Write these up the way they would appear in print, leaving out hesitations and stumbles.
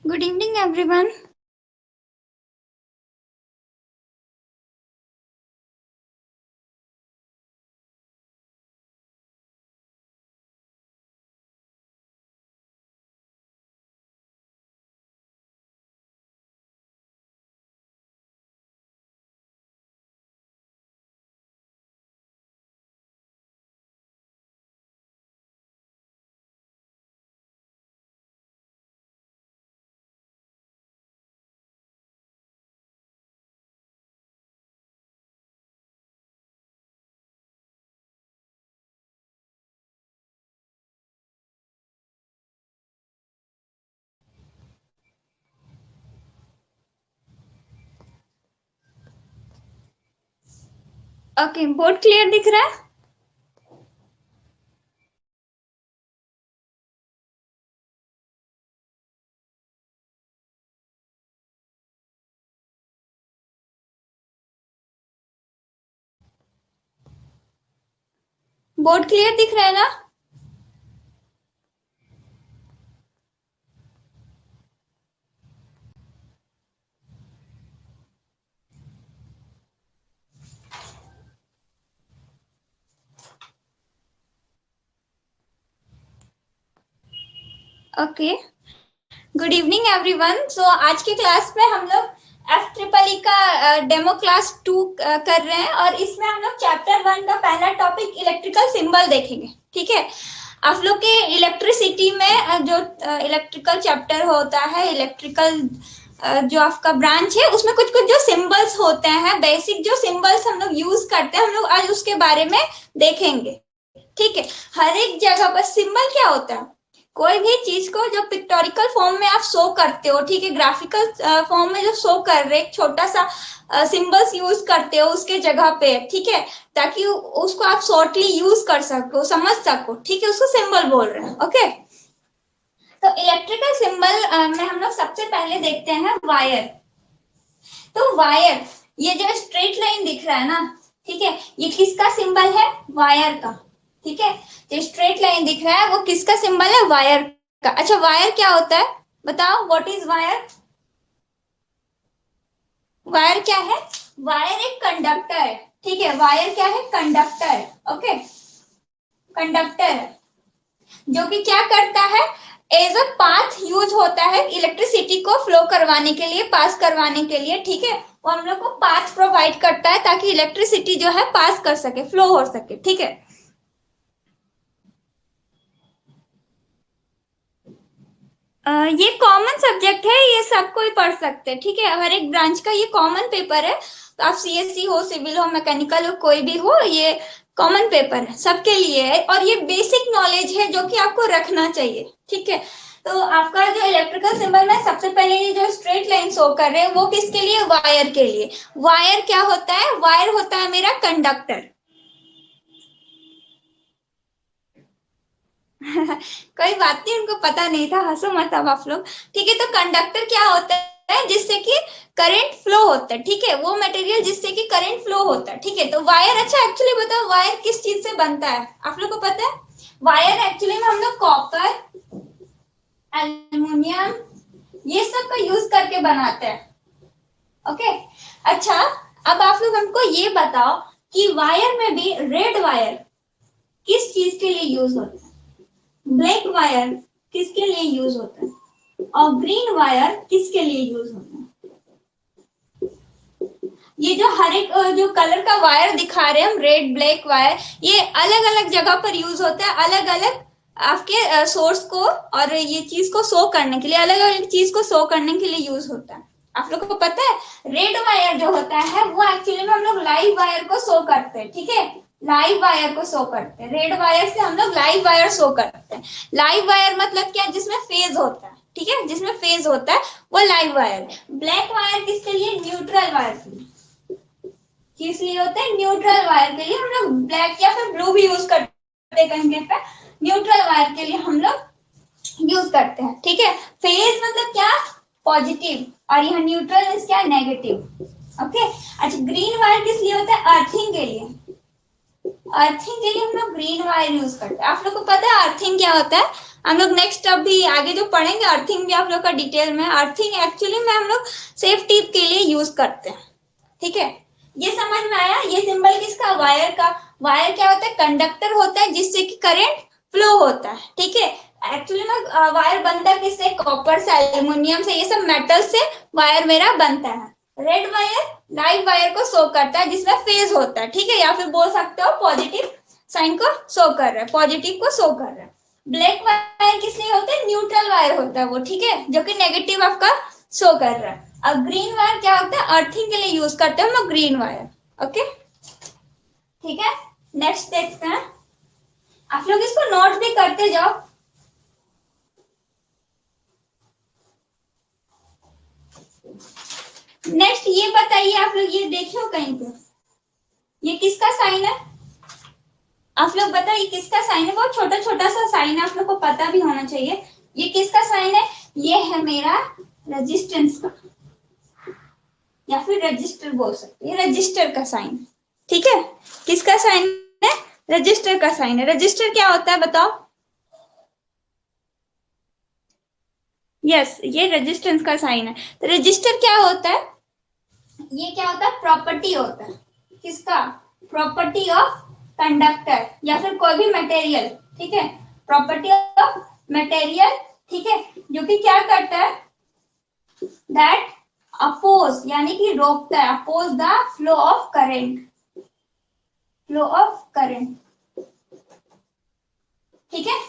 Good evening, everyone. Okay, board clear दिख रहा है? बोर्ड क्लियर दिख रहा है ना? Okay, good evening everyone. So आज की क्लास में हम लोग एफ ट्रिपल ई का डेमो क्लास 2 कर रहे हैं और इसमें हम लोग चैप्टर 1 का पहला टॉपिक इलेक्ट्रिकल सिंबल देखेंगे। ठीक है, आप लोग के इलेक्ट्रिसिटी में जो इलेक्ट्रिकल चैप्टर होता है, इलेक्ट्रिकल जो आपका ब्रांच है, उसमें कुछ कुछ जो सिंबल्स होते हैं, बेसिक जो सिंबल्स हम लोग यूज करते हैं, हम लोग आज उसके बारे में देखेंगे। ठीक है, हर एक जगह पर सिंबल क्या होता है? कोई भी चीज को जो पिक्टोरिकल फॉर्म में आप शो करते हो, ठीक है, ग्राफिकल फॉर्म में जो शो कर रहे एक छोटा सा सिंबल्स यूज करते हो उसके जगह पे, ठीक है, ताकि उसको आप शॉर्टली यूज कर सको, समझ सको, ठीक है, उसको सिंबल बोल रहे हैं। ओके, तो इलेक्ट्रिकल सिंबल में हम लोग सबसे पहले देखते हैं वायर। तो वायर, ये जो स्ट्रेट लाइन दिख रहा है ना, ठीक है, ये किसका सिंबल है? वायर का। ठीक है, जो स्ट्रेट लाइन दिख रहा है वो किसका सिंबल है? वायर का। अच्छा, वायर क्या होता है बताओ, व्हाट इज वायर? वायर क्या है? वायर एक कंडक्टर है। ठीक है, वायर क्या है? कंडक्टर। ओके, कंडक्टर जो कि क्या करता है, एज अ पाथ यूज होता है इलेक्ट्रिसिटी को फ्लो करवाने के लिए, पास करवाने के लिए। ठीक है, वो हम लोग को पाथ प्रोवाइड करता है ताकि इलेक्ट्रिसिटी जो है पास कर सके, फ्लो हो सके। ठीक है, ये कॉमन सब्जेक्ट है, ये सब कोई पढ़ सकते हैं। ठीक है, हर एक ब्रांच का ये कॉमन पेपर है। तो आप सीएससी हो, सिविल हो, मैकेनिकल हो, कोई भी हो, ये कॉमन पेपर है, सबके लिए है। और ये बेसिक नॉलेज है जो कि आपको रखना चाहिए। ठीक है, तो आपका जो इलेक्ट्रिकल सिंबल में सबसे पहले ये जो स्ट्रेट लाइन शो कर रहे हैं वो किसके लिए? वायर के लिए। वायर क्या होता है? वायर होता है मेरा कंडक्टर। कोई बात नहीं, उनको पता नहीं था, हंसो मत अब आप लोग। ठीक है, तो कंडक्टर क्या होता है? जिससे कि करंट फ्लो होता है। ठीक है, वो मटेरियल जिससे कि करंट फ्लो होता है। ठीक है, तो वायर, अच्छा एक्चुअली बताओ वायर किस चीज से बनता है? आप लोग को पता है? वायर एक्चुअली में हम लोग कॉपर, एल्यूमिनियम, ये सब का यूज करके बनाते हैं। ओके, अच्छा, अब आप लोग हमको ये बताओ कि वायर में भी रेड वायर किस चीज के लिए यूज होता है? ब्लैक वायर किसके लिए यूज होता है? और ग्रीन वायर किसके लिए यूज होता है? ये जो हर एक जो कलर का वायर दिखा रहे हैं हम, रेड ब्लैक वायर, ये अलग अलग जगह पर यूज होता है, अलग अलग आपके सोर्स को और ये चीज को शो करने के लिए, अलग अलग चीज को शो करने के लिए यूज होता है। आप लोगों को पता है रेड वायर जो होता है वो एक्चुअली में हम लोग लाइव वायर को शो करते हैं। ठीक है, लाइव वायर को शो करते हैं, रेड वायर से हम लोग लाइव वायर शो करते हैं। लाइव वायर मतलब क्या? जिसमें फेज होता है। ठीक है, जिसमें फेज होता है वो लाइव वायर। ब्लैक वायर किसके लिए? न्यूट्रल वायर के लिए। किस लिए होते हैं? न्यूट्रल वायर के लिए हम लोग ब्लैक या फिर ब्लू भी यूज करते हैं कहीं कहीं पे। न्यूट्रल वायर के लिए हम लोग यूज करते हैं। ठीक है, फेज मतलब क्या? पॉजिटिव, और यहाँ न्यूट्रल इज क्या? नेगेटिव। ओके, अच्छा, ग्रीन वायर किस लिए होता है? अर्थिंग के लिए। अर्थिंग के लिए हम लोग ग्रीन वायर यूज करते हैं। आप लोग को पता है अर्थिंग क्या होता है? हम लोग नेक्स्ट अभी आगे जो पढ़ेंगे अर्थिंग भी आप लोग का डिटेल में। अर्थिंग एक्चुअली में हम लोग सेफ्टी के लिए यूज करते हैं, ठीक है। ये समझ में आया? ये सिंबल किसका? वायर का। वायर क्या होता है? कंडक्टर होता है जिससे कि करंट फ्लो होता है, ठीक है। एक्चुअली में वायर बनता है किससे? कॉपर से, एल्यूमिनियम से, ये सब मेटल से वायर मेरा बनता है। रेड वायर लाइव वायर को शो करता है जिसमें फेज होता है, ठीक है, या फिर बोल सकते हो पॉजिटिव साइन को शो कर रहा है, पॉजिटिव को शो कर रहा है। ब्लैक वायर किस लिए होता है? न्यूट्रल वायर होता है वो, ठीक है, जो कि नेगेटिव आपका शो कर रहा है। अब ग्रीन वायर क्या होता है? अर्थिंग के लिए यूज करते हैं हम लोग ग्रीन वायर, ओके, ठीक है। नेक्स्ट देखते हैं, आप लोग इसको नोट भी करते जाओ। नेक्स्ट ये बताइए, आप लोग ये देखे हो कहीं पे? ये किसका साइन है? आप लोग बताइए किसका साइन है? बहुत छोटा छोटा सा साइन है, आप लोग को पता भी होना चाहिए। ये किसका साइन है? ये है मेरा रेजिस्टेंस का, या फिर रजिस्टर बोल सकते हैं, रजिस्टर का साइन, ठीक है। किसका साइन है? रजिस्टर का साइन है। रजिस्टर क्या होता है बताओ? यस, ये रेजिस्टेंस का साइन है। तो रजिस्टर क्या होता है? ये क्या होता है? प्रॉपर्टी होता है। किसका? प्रॉपर्टी ऑफ कंडक्टर या फिर कोई भी मटेरियल, ठीक है, प्रॉपर्टी ऑफ मटेरियल, ठीक है, जो कि क्या करता है? दैट अपोज यानी कि रोकता है, oppose the flow of current, flow of current, ठीक है।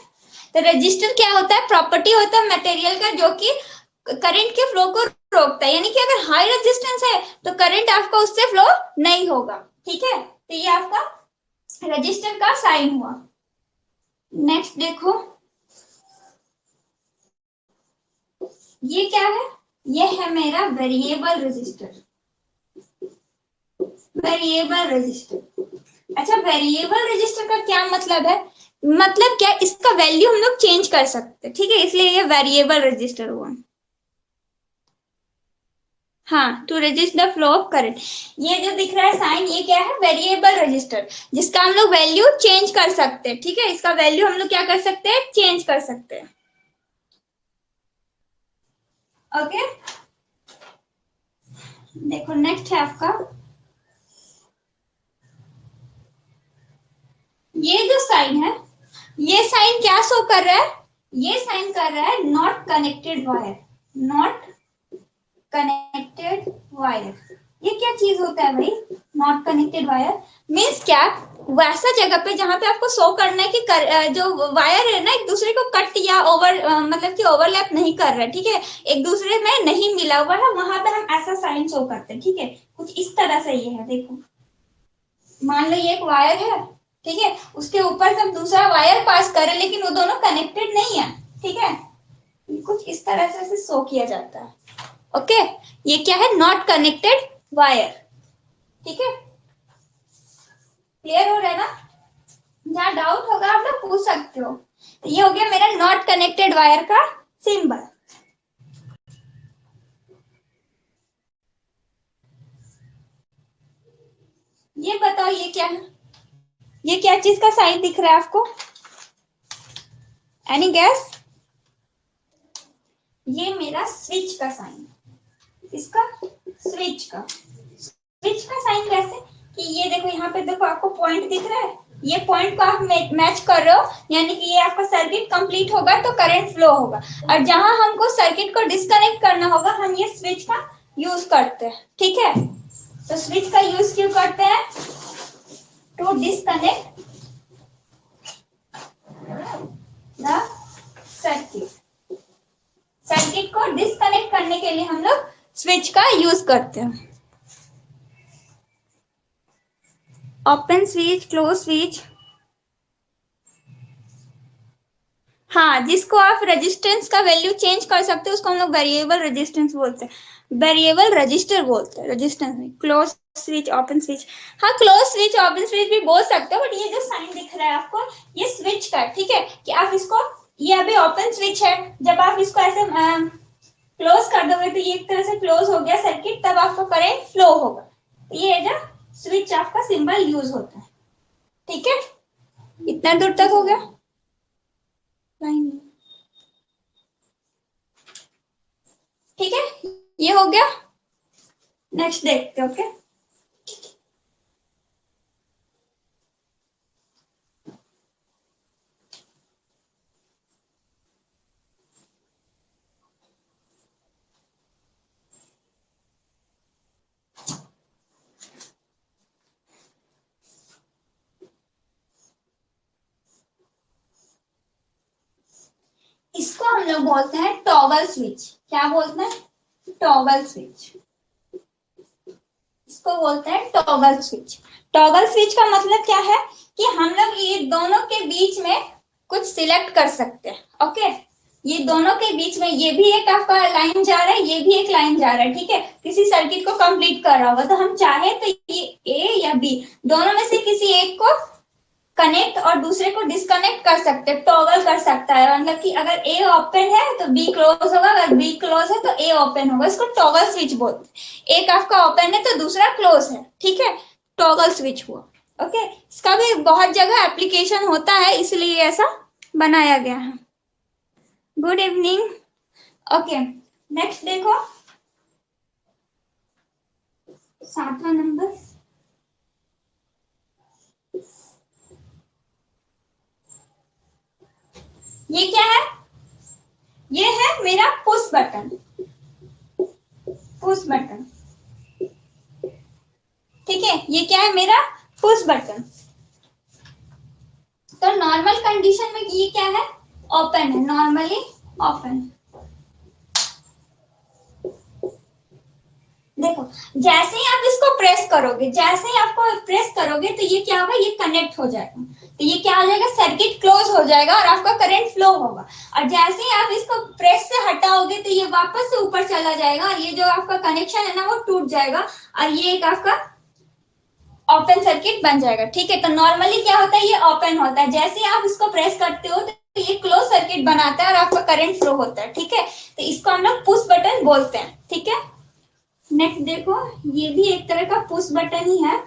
तो रजिस्टर क्या होता है? प्रॉपर्टी होता है मटेरियल का जो कि करंट के फ्लो को रोकता है, यानी कि अगर हाई रेजिस्टेंस है तो करंट आपका उससे फ्लो नहीं होगा, ठीक है। तो ये आपका रजिस्टर का साइन हुआ। नेक्स्ट देखो, ये क्या है? ये है मेरा वेरिएबल रेजिस्टर, वेरिएबल रेजिस्टर। अच्छा, वेरिएबल रजिस्टर का क्या मतलब है? मतलब क्या, इसका वैल्यू हम लोग चेंज कर सकते हैं, ठीक है, इसलिए ये वेरिएबल रजिस्टर हुआ। हाँ, to resist the flow of current. ये जो दिख रहा है साइन, ये क्या है? वेरिएबल रजिस्टर, जिसका हम लोग वैल्यू चेंज कर सकते हैं, ठीक है, इसका वैल्यू हम लोग क्या कर सकते हैं? चेंज कर सकते हैं, ओके। देखो नेक्स्ट है आपका, ये जो साइन है, ये साइन क्या शो कर रहा है? ये साइन कर रहा है not connected wire, not connected wire. ये क्या चीज होता है भाई? नॉट कनेक्टेड वायर मीन्स क्या? वैसा जगह पे जहां पे आपको शो करना है कि जो वायर है ना एक दूसरे को कट या ओवर मतलब कि ओवरलैप नहीं कर रहा है, ठीक है, एक दूसरे में नहीं मिला हुआ है, वहां पे हम ऐसा साइन शो करते हैं, ठीक है। कुछ इस तरह से ये है, देखो, मान लो ये एक वायर है, ठीक है, उसके ऊपर से हम दूसरा वायर पास कर रहे हैं लेकिन वो दोनों कनेक्टेड नहीं है, ठीक है, कुछ इस तरह से शो किया जाता है, ओके। ये क्या है? नॉट कनेक्टेड वायर, ठीक है, क्लियर हो रहा है ना? जहां डाउट होगा आप लोग पूछ सकते हो। तो ये हो गया मेरा नॉट कनेक्टेड वायर का सिंबल। ये बताओ ये क्या है? ये क्या चीज का साइन दिख रहा है आपको? Any gas? ये मेरा स्विच का साइन, इसका स्विच का, स्विच का साइन कैसे? कि ये देखो, यहाँ पे देखो आपको पॉइंट दिख रहा है, ये पॉइंट को आप मैच कर रहे हो, यानी कि ये आपका सर्किट कंप्लीट होगा तो करंट फ्लो होगा, और जहां हमको सर्किट को डिस्कनेक्ट करना होगा हम ये स्विच का यूज करते हैं, ठीक है। तो स्विच का यूज क्यों करते हैं? To disconnect the circuit, circuit को डिस्कनेक्ट करने के लिए हम लोग स्विच का यूज करते हैं। ओपन स्विच, क्लोज स्विच, हाँ, जिसको आप रेजिस्टेंस का वैल्यू चेंज कर सकते हो उसको हम लोग वेरिएबल रेजिस्टेंस बोलते हैं, वेरिएबल रजिस्टर बोलते हैं रेजिस्टेंस में। क्लोज स्विच, ओपन स्विच, हाँ क्लोज स्विच ओपन स्विच भी बोल सकते हो, बट ये जो साइन दिख रहा है आपको ये स्विच का, ठीक है, कि आप इसको, ये अभी ओपन स्विच है, जब आप इसको ऐसे क्लोज कर दोगे तो ये एक तरह से क्लोज हो गया सर्किट, तब आपका करंट फ्लो होगा। ये जो स्विच आपका सिंबल यूज होता है, ठीक है, इतना दूर तक हो गया। लाइन, ठीक है, ये हो गया। नेक्स्ट देखते हैं। ओके, इसको हम लोग बोलते हैं टॉगल स्विच। क्या बोलते हैं? Toggle switch. इसको बोलते हैं टॉगल स्विच। टॉगल स्विच का मतलब क्या है कि हम लोग ये दोनों के बीच में कुछ सिलेक्ट कर सकते हैं। ओके, ये दोनों के बीच में ये भी एक आपका लाइन जा रहा है, ये भी एक लाइन जा रहा है। ठीक है, किसी सर्किट को कंप्लीट कर रहा होगा तो हम चाहे तो ये ए या बी दोनों में से किसी एक को कनेक्ट और दूसरे को डिस्कनेक्ट कर सकते हैं, टॉगल कर सकता है। मतलब कि अगर ए ओपन है तो बी क्लोज होगा, अगर बी क्लोज है तो ए ओपन होगा। इसको टॉगल स्विच बोलते हैं। एक आपका ओपन है तो दूसरा क्लोज है। ठीक है, टॉगल स्विच हुआ। ओके, इसका भी बहुत जगह एप्लीकेशन होता है, इसलिए ऐसा बनाया गया है। Good evening. ओके, नेक्स्ट देखो, 7वां नंबर। ये क्या है? ये है मेरा पुश बटन। पुश बटन, ठीक है, ये क्या है मेरा पुश बटन। तो नॉर्मल कंडीशन में ये क्या है? ओपन है, नॉर्मली ओपन। देखो, जैसे ही आप इसको प्रेस करोगे, जैसे ही आपको प्रेस करोगे तो ये क्या होगा? ये कनेक्ट हो जाएगा। तो ये क्या हो जाएगा? सर्किट क्लोज हो जाएगा और आपका करंट फ्लो होगा। और जैसे ही आप इसको प्रेस से हटाओगे तो ये वापस से ऊपर चला जाएगा और ये जो आपका कनेक्शन है ना वो टूट जाएगा और ये एक आपका ओपन सर्किट बन जाएगा। ठीक है, तो नॉर्मली क्या होता है? ये ओपन होता है। जैसे ही आप इसको प्रेस करते हो तो ये क्लोज सर्किट बनाता है और आपका करंट फ्लो होता है। ठीक है, तो इसको हम लोग पुश बटन बोलते हैं। ठीक है, नेक्स्ट देखो, ये भी एक तरह का पुश बटन ही है।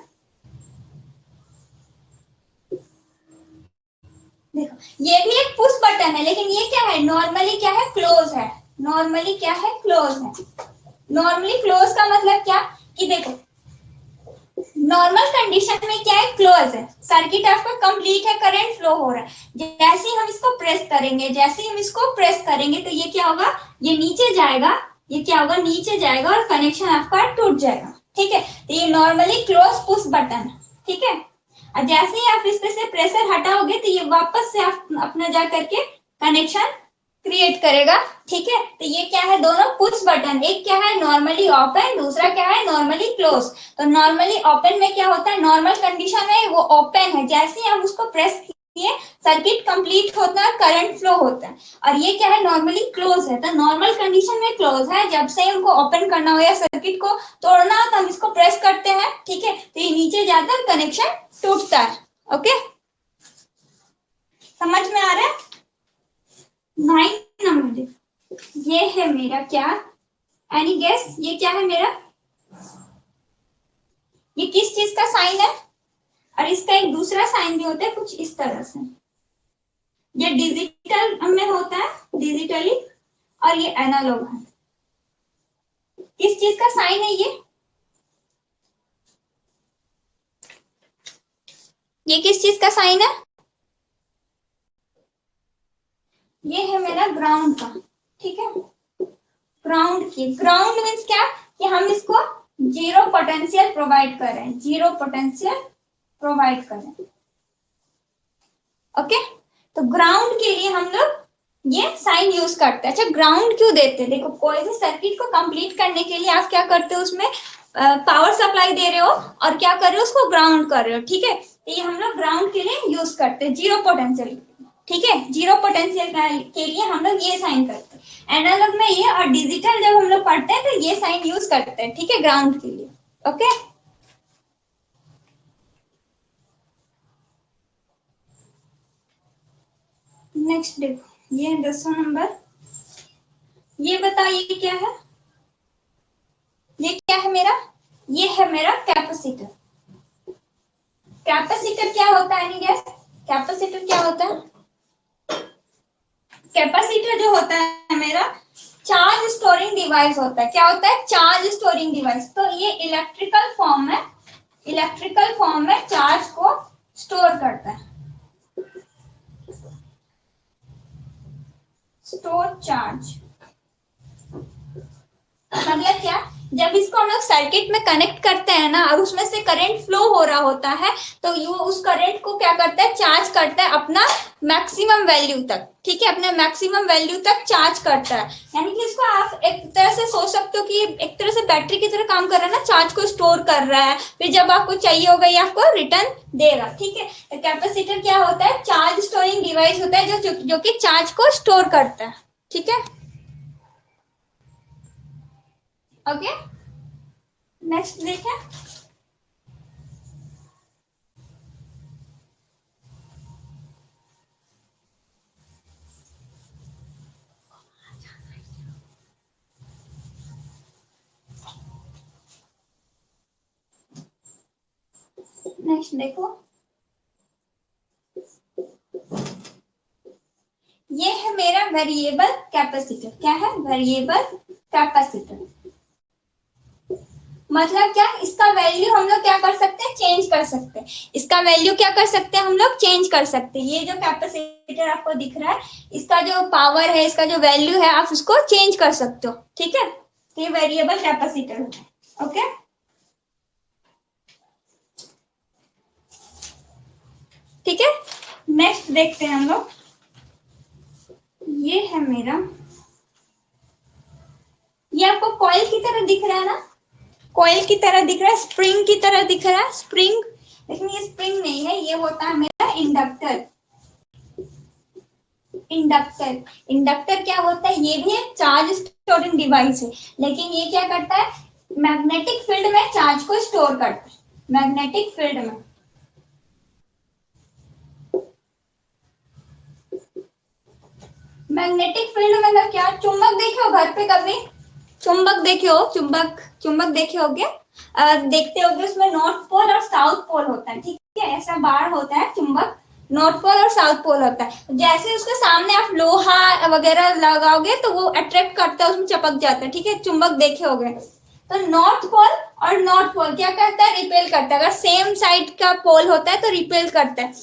देखो, ये भी एक पुश बटन है, लेकिन ये क्या है? नॉर्मली क्या है? क्लोज है। नॉर्मली क्या है? क्लोज है। नॉर्मली क्लोज का मतलब क्या कि देखो, नॉर्मल कंडीशन में क्या है? क्लोज है, सर्किट आपका कंप्लीट है, करंट फ्लो हो रहा है। जैसे ही हम इसको प्रेस करेंगे, जैसे ही हम इसको प्रेस करेंगे तो ये क्या होगा? ये नीचे जाएगा। ये क्या होगा? नीचे जाएगा और कनेक्शन आपका टूट जाएगा। ठीक है, तो ये नॉर्मली क्लोज पुश बटन है। ठीक है, और जैसे ही आप इसमें से प्रेशर हटाओगे तो ये वापस से आप अपना जा करके कनेक्शन क्रिएट करेगा। ठीक है, तो ये क्या है? दोनों पुश बटन, एक क्या है? नॉर्मली ओपन, दूसरा क्या है? Normally close. तो नॉर्मली ओपन में क्या होता है? नॉर्मल कंडीशन में वो ओपन है, जैसे ही आप उसको प्रेस किए सर्किट कंप्लीट होता है, करंट फ्लो होता है। और ये क्या है? नॉर्मली क्लोज है। तो नॉर्मल कंडीशन में क्लोज है, जब से हमको ओपन करना हो या सर्किट को तोड़ना हो तो हम इसको प्रेस करते हैं। ठीक है, तो ये नीचे जाता है, कनेक्शन टूटता है। ओके, समझ में आ रहा है? 9 नंबर, ये है मेरा क्या? एनी गेस, ये क्या है मेरा? ये किस चीज का साइन है? और इसका एक दूसरा साइन भी होता है कुछ इस तरह से। ये डिजिटल में होता है, डिजिटली, और ये एनालॉग है। किस चीज का साइन है ये? ये किस चीज का साइन है? ये है मेरा ग्राउंड का। ठीक है, ग्राउंड की, ग्राउंड मीन्स क्या कि हम इसको जीरो पोटेंशियल प्रोवाइड कर रहे हैं, जीरो पोटेंशियल प्रोवाइड कर रहे हैं। ओके, तो ग्राउंड के लिए हम लोग ये साइन यूज करते हैं। अच्छा, ग्राउंड क्यों देते हैं? देखो, कोई भी सर्किट को कंप्लीट करने के लिए आप क्या करते हो? उसमें पावर सप्लाई दे रहे हो और क्या कर रहे हो? उसको ग्राउंड कर रहे हो। ठीक है, तो ये हम लोग ग्राउंड के लिए यूज करते हैं, जीरो पोटेंशियल। ठीक है, जीरो पोटेंशियल के लिए हम लोग ये साइन करते हैं। एनालॉग में ये, और डिजिटल जब हम लोग पढ़ते हैं तो ये साइन यूज करते हैं। ठीक है, ग्राउंड के लिए। ओके, नेक्स्ट देखो, ये 10वां नंबर। ये बताओ, ये क्या है? ये क्या है मेरा? ये है मेरा कैपेसिटर। कैपेसिटर क्या होता है? Any guess? कैपेसिटर क्या होता है? कैपेसिटर जो होता है मेरा चार्ज स्टोरिंग डिवाइस होता है। क्या होता है? Charge storing device. तो ये इलेक्ट्रिकल फॉर्म में, इलेक्ट्रिकल फॉर्म में चार्ज को स्टोर करता है। स्टोर चार्ज मतलब क्या? जब इसको हम लोग सर्किट में कनेक्ट करते हैं ना और उसमें से करंट फ्लो हो रहा होता है तो ये उस करंट को क्या करता है? चार्ज करता है अपना मैक्सिमम वैल्यू तक। ठीक है, अपने मैक्सिमम वैल्यू तक चार्ज करता है। यानी कि इसको आप एक तरह से सोच सकते हो कि एक तरह से बैटरी की तरह काम कर रहा है ना, चार्ज को स्टोर कर रहा है, फिर जब आपको चाहिए होगा ये आपको रिटर्न देगा। ठीक है, तो कैपेसिटर क्या होता है? चार्ज स्टोरिंग डिवाइस होता है जो कि चार्ज को स्टोर करता है। ठीक है, ओके। नेक्स्ट देखें। नेक्स्ट देखो, ये है मेरा वेरिएबल कैपेसिटर। क्या है? Variable capacitor. मतलब क्या? इसका वैल्यू हम लोग क्या कर सकते हैं? चेंज कर सकते हैं। इसका वैल्यू क्या कर सकते हैं? हम लोग चेंज कर सकते हैं। ये जो कैपेसिटर आपको दिख रहा है, इसका जो पावर है, इसका जो वैल्यू है, आप उसको चेंज कर सकते हो। ठीक है, तो ये वेरिएबल कैपेसिटर है। ओके, ठीक है। नेक्स्ट देखते हैं हम लोग। ये है मेरा, ये आपको कॉइल की तरह दिख रहा है ना? कॉइल की तरह दिख रहा है, स्प्रिंग की तरह दिख रहा है, स्प्रिंग। लेकिन ये स्प्रिंग नहीं है, ये होता है मेरा इंडक्टर। इंडक्टर, इंडक्टर क्या होता है? ये भी एक चार्ज स्टोरिंग डिवाइस है, लेकिन ये क्या करता है? मैग्नेटिक फील्ड में चार्ज को स्टोर करता है। मैग्नेटिक फील्ड में, मैग्नेटिक फील्ड मतलब क्या? चुंबक देखे हो घर पे कभी? चुंबक देखे हो? चुंबक, चुंबक देखे होगे, देखते होगे, उसमें नॉर्थ पोल और साउथ पोल होता है। ठीक है, ऐसा बार होता है चुंबक, नॉर्थ पोल और साउथ पोल होता है। जैसे उसके सामने आप लोहा वगैरह लगाओगे तो वो अट्रैक्ट करता है, उसमें चिपक जाता है। ठीक है, चुंबक देखे होगे। तो नॉर्थ पोल और नॉर्थ पोल क्या करता है? रिपेल करता है। अगर सेम साइड का पोल होता है तो रिपेल करता है,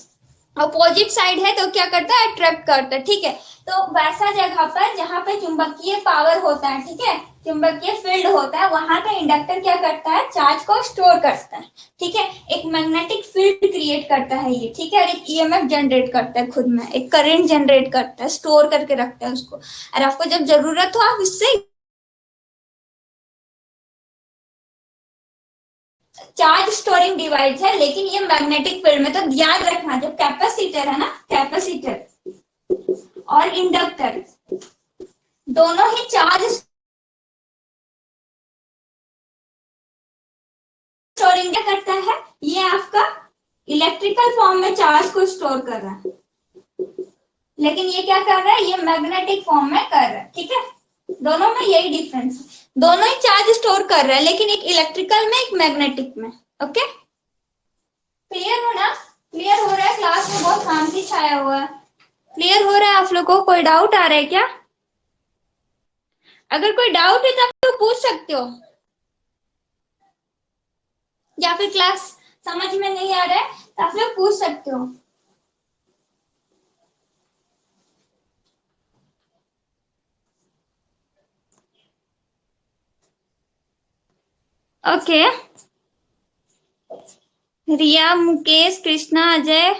अपोजिट साइड है तो क्या करता है? अट्रैक्ट करता है। ठीक है, तो वैसा जगह पर जहां पे चुंबकीय पावर होता है, ठीक है, चुंबकीय फील्ड होता है, वहां पे इंडक्टर क्या करता है? चार्ज को स्टोर करता है। ठीक है, एक मैग्नेटिक फील्ड क्रिएट करता है ये। ठीक है, और एक ईएमएफ जनरेट करता है, खुद में एक करंट जनरेट करता है, स्टोर करके रखता है उसको, और आपको जब जरूरत हो आप इससे चार्ज स्टोरिंग डिवाइस है, लेकिन ये मैग्नेटिक फील्ड में। तो याद रखना, जो कैपेसिटर है ना, कैपेसिटर और इंडक्टर दोनों ही चार्ज स्टोरिंग क्या करता है? ये आपका इलेक्ट्रिकल फॉर्म में चार्ज को स्टोर कर रहा है, लेकिन ये क्या कर रहा है? ये मैग्नेटिक फॉर्म में कर रहा है। ठीक है, दोनों में यही डिफरेंस है, दोनों ही चार्ज स्टोर कर रहा है, लेकिन एक इलेक्ट्रिकल में एक मैग्नेटिक में। ओके, क्लियर हो ना? क्लियर हो रहा है? क्लास में बहुत शांति छाया हुआ है। क्लियर हो रहा है आप लोगों को? कोई डाउट आ रहा है क्या? अगर कोई डाउट है तो आप लोग पूछ सकते हो, या फिर क्लास समझ में नहीं आ रहा है तो आप लोग पूछ सकते हो। ओके, रिया, मुकेश, कृष्णा, अजय,